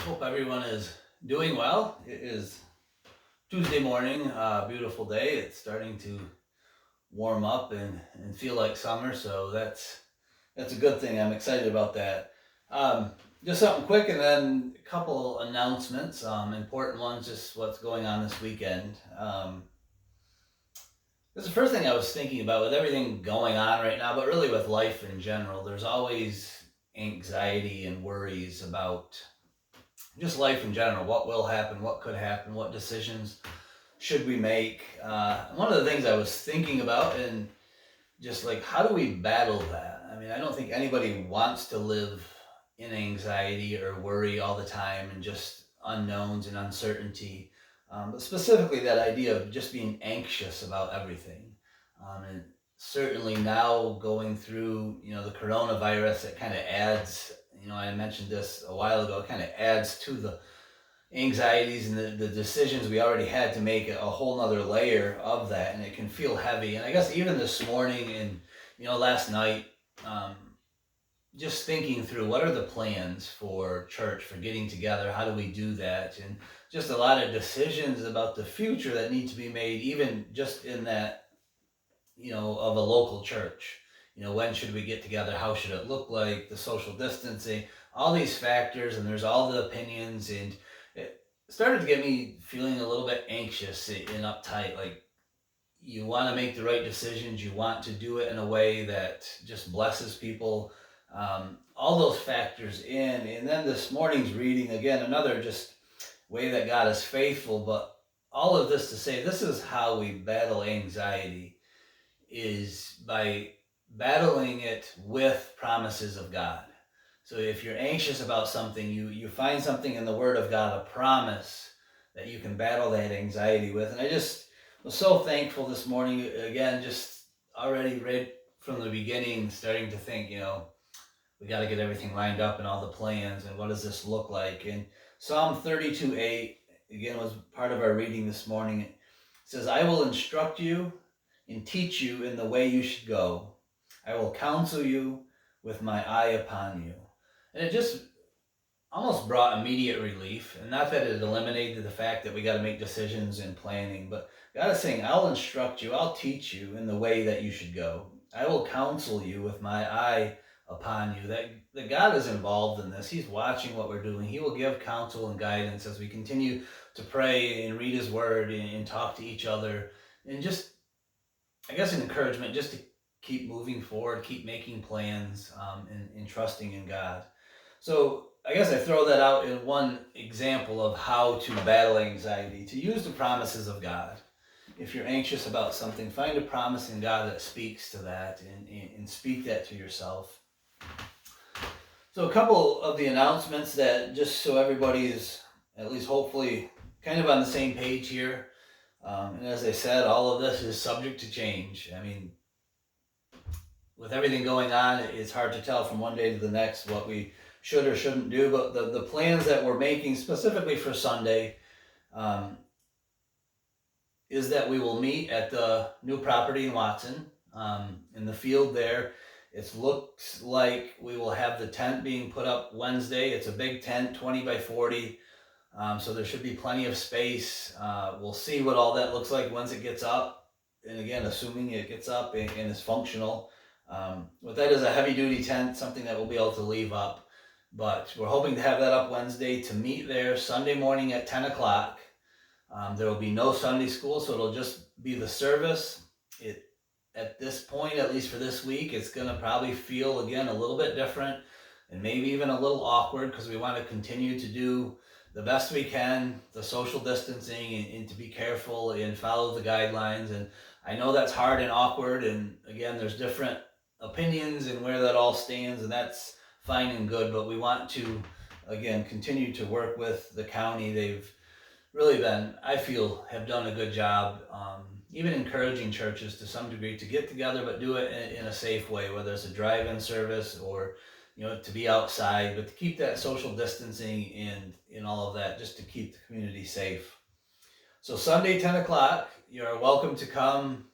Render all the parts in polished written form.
Hope everyone is doing well. It is Tuesday morning, beautiful day. It's starting to warm up and feel like summer, so that's a good thing. I'm excited about that. Um, just something quick, and then a couple announcements. Important ones, just what's going on this weekend. This is the first thing I was thinking about with everything going on right now, but really with life in general. There's always anxiety and worries about just life in general. What will happen? What could happen? What decisions should we make? One of the things I was thinking about, and just like, how do we battle that? I mean, I don't think anybody wants to live in anxiety or worry all the time and just unknowns and uncertainty. But specifically, that idea of just being anxious about everything. And certainly now going through, the coronavirus, it kind of adds, I mentioned this a while ago, it kind of adds to the anxieties and the decisions we already had to make a whole nother layer of that, and it can feel heavy. And I guess even this morning and last night, um, just thinking through what are the plans for church, for getting together, how do we do that, and just a lot of decisions about the future that need to be made, even just in that, of a local church. When should we get together, how should it look like, the social distancing, all these factors, and there's all the opinions, and it started to get me feeling a little bit anxious and uptight. Like, you want to make the right decisions, you want to do it in a way that just blesses people, all those factors in. And then this morning's reading, again, another just way that God is faithful. But all of this to say, this is how we battle anxiety, is by battling it with promises of God. So if you're anxious about something, you find something in the Word of God, a promise that you can battle that anxiety with. And I just was so thankful this morning, again, just already right from the beginning, starting to think, we got to get everything lined up and all the plans, and what does this look like? And Psalm 32:8, again, was part of our reading this morning. It says, I will instruct you and teach you in the way you should go. I will counsel you with my eye upon you. And it just almost brought immediate relief. And not that it eliminated the fact that we got to make decisions and planning, but God is saying, I'll instruct you, I'll teach you in the way that you should go. I will counsel you with my eye upon you. That God is involved in this. He's watching what we're doing. He will give counsel and guidance as we continue to pray and read His Word and talk to each other. And just, I guess, an encouragement just to keep moving forward, keep making plans, and trusting in God. So I guess I throw that out in one example of how to battle anxiety, to use the promises of God. If you're anxious about something, find a promise in God that speaks to that, and speak that to yourself. So a couple of the announcements, that just so everybody is at least hopefully kind of on the same page here. And as I said, all of this is subject to change. I mean, with everything going on, it's hard to tell from one day to the next what we should or shouldn't do. But the plans that we're making specifically for Sunday, is that we will meet at the new property in Watson, in the field there. It looks like we will have the tent being put up Wednesday. It's a big tent, 20 by 40. So there should be plenty of space. We'll see what all that looks like once it gets up. And again, assuming it gets up and is functional. What that is, a heavy duty tent, something that we'll be able to leave up. But we're hoping to have that up Wednesday, to meet there Sunday morning at 10 o'clock. There will be no Sunday school, so it'll just be the service. At this point, at least for this week, it's going to probably feel, again, a little bit different and maybe even a little awkward, because we want to continue to do the best we can, the social distancing, and to be careful and follow the guidelines. And I know that's hard and awkward, and again, there's different opinions and where that all stands, and that's fine and good, but we want to, again, continue to work with the county. They've really been, I feel, have done a good job, even encouraging churches to some degree to get together, but do it in a safe way, whether it's a drive-in service or to be outside, but to keep that social distancing and all of that, just to keep the community safe. So Sunday, 10 o'clock, you're welcome to come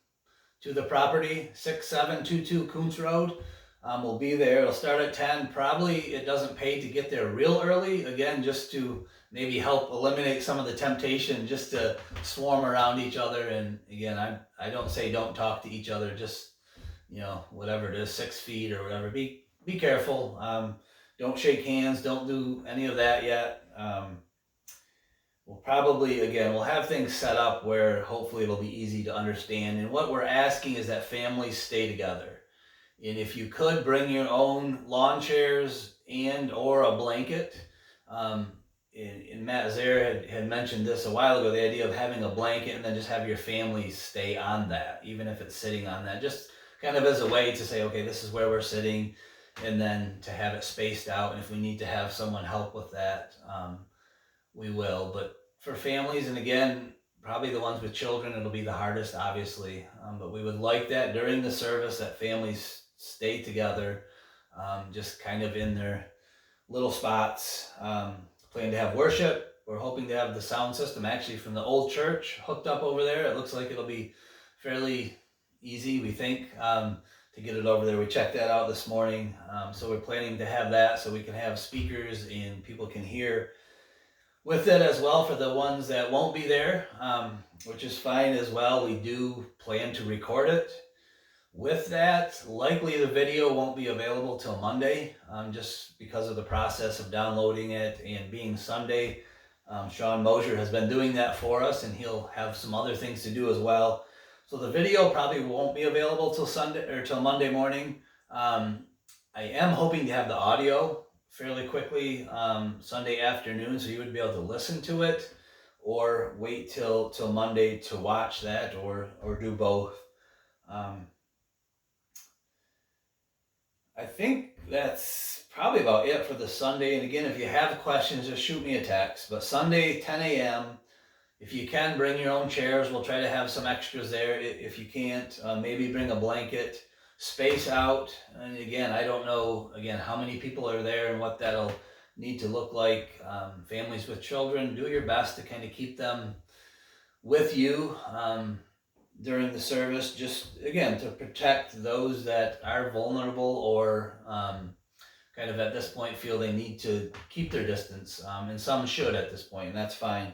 to the property, 6722 Kuntz Road. will be there. It'll start at 10. Probably it doesn't pay to get there real early, again, just to maybe help eliminate some of the temptation just to swarm around each other. And again, I don't say don't talk to each other, just, whatever it is, 6 feet or whatever. Be careful. Don't shake hands. Don't do any of that yet. We'll probably, again, we'll have things set up where hopefully it'll be easy to understand. And what we're asking is that families stay together. And if you could bring your own lawn chairs and or a blanket, and Matt Zaire had mentioned this a while ago, the idea of having a blanket and then just have your family stay on that, even if it's sitting on that, just kind of as a way to say, okay, this is where we're sitting, and then to have it spaced out. And if we need to have someone help with that, we will. But for families, and again, probably the ones with children, it'll be the hardest, obviously. But we would like that during the service that families stay together, just kind of in their little spots. Plan to have worship. We're hoping to have the sound system actually from the old church hooked up over there. It looks like it'll be fairly easy, we think, to get it over there. We checked that out this morning. So we're planning to have that so we can have speakers and people can hear with it as well for the ones that won't be there, which is fine as well. We do plan to record it. With that, likely the video won't be available till Monday, just because of the process of downloading it and being Sunday. Sean Mosier has been doing that for us, and he'll have some other things to do as well. So the video probably won't be available till Sunday or till Monday morning. I am hoping to have the audio fairly quickly Sunday afternoon, so you would be able to listen to it, or wait till Monday to watch that, or do both. I think that's probably about it for the Sunday. And again, if you have questions, just shoot me a text. But Sunday, 10 a.m., if you can, bring your own chairs. We'll try to have some extras there. If you can't, maybe bring a blanket, space out. And again, I don't know, how many people are there and what that'll need to look like. Families with children, do your best to kind of keep them with you during the service, just again to protect those that are vulnerable or kind of at this point feel they need to keep their distance, and some should at this point, and that's fine,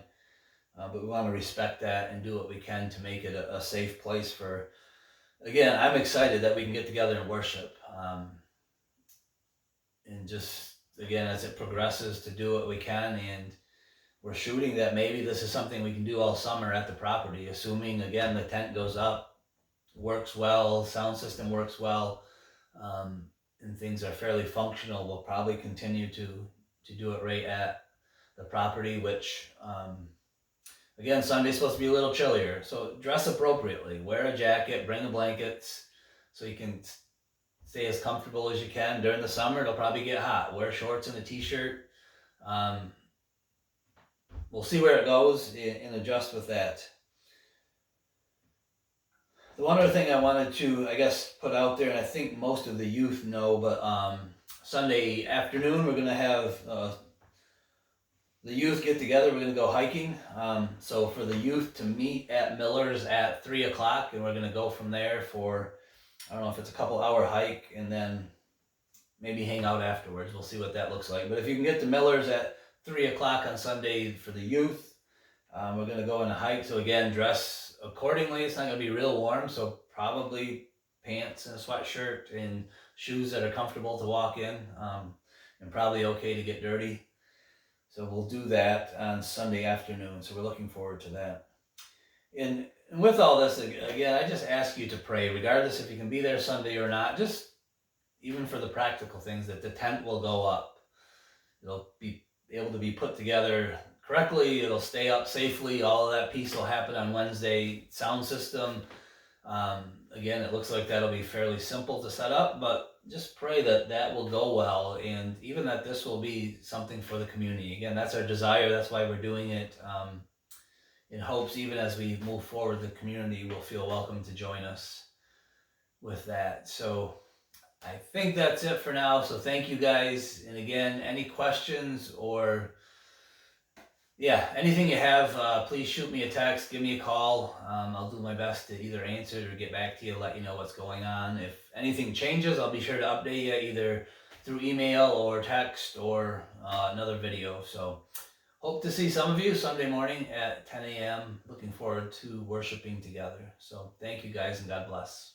but we want to respect that and do what we can to make it a safe place for, again, I'm excited that we can get together and worship, and just again as it progresses to do what we can. And we're shooting that maybe this is something we can do all summer at the property, assuming, again, the tent goes up, works well, sound system works well, and things are fairly functional. We'll probably continue to do it right at the property, which, again, Sunday's supposed to be a little chillier. So dress appropriately. Wear a jacket, bring the blankets so you can stay as comfortable as you can. During the summer, it'll probably get hot. Wear shorts and a t-shirt. We'll see where it goes and adjust with that. The one other thing I wanted to, put out there, and I think most of the youth know, but Sunday afternoon we're going to have the youth get together. We're going to go hiking. So for the youth to meet at Miller's at 3 o'clock, and we're going to go from there for, I don't know if it's a couple hour hike, and then maybe hang out afterwards. We'll see what that looks like. But if you can get to Miller's at 3 o'clock on Sunday for the youth, we're going to go on a hike. So again, dress accordingly. It's not going to be real warm, so probably pants and a sweatshirt and shoes that are comfortable to walk in, and probably okay to get dirty. So we'll do that on Sunday afternoon. So we're looking forward to that. And with all this, again, I just ask you to pray, regardless if you can be there Sunday or not, just even for the practical things, that the tent will go up. It'll be able to be put together correctly. It'll stay up safely. All of that piece will happen on Wednesday. Sound system, again, it looks like that'll be fairly simple to set up, but just pray that that will go well, and even that this will be something for the community. Again, that's our desire. That's why we're doing it, in hopes even as we move forward, the community will feel welcome to join us with that. So I think that's it for now. So thank you guys. And again, any questions or Yeah, anything you have, please shoot me a text, give me a call. I'll do my best to either answer it or get back to you, let you know what's going on. If anything changes, I'll be sure to update you either through email or text or another video. So hope to see some of you Sunday morning at 10 a.m. Looking forward to worshiping together. So thank you guys and God bless.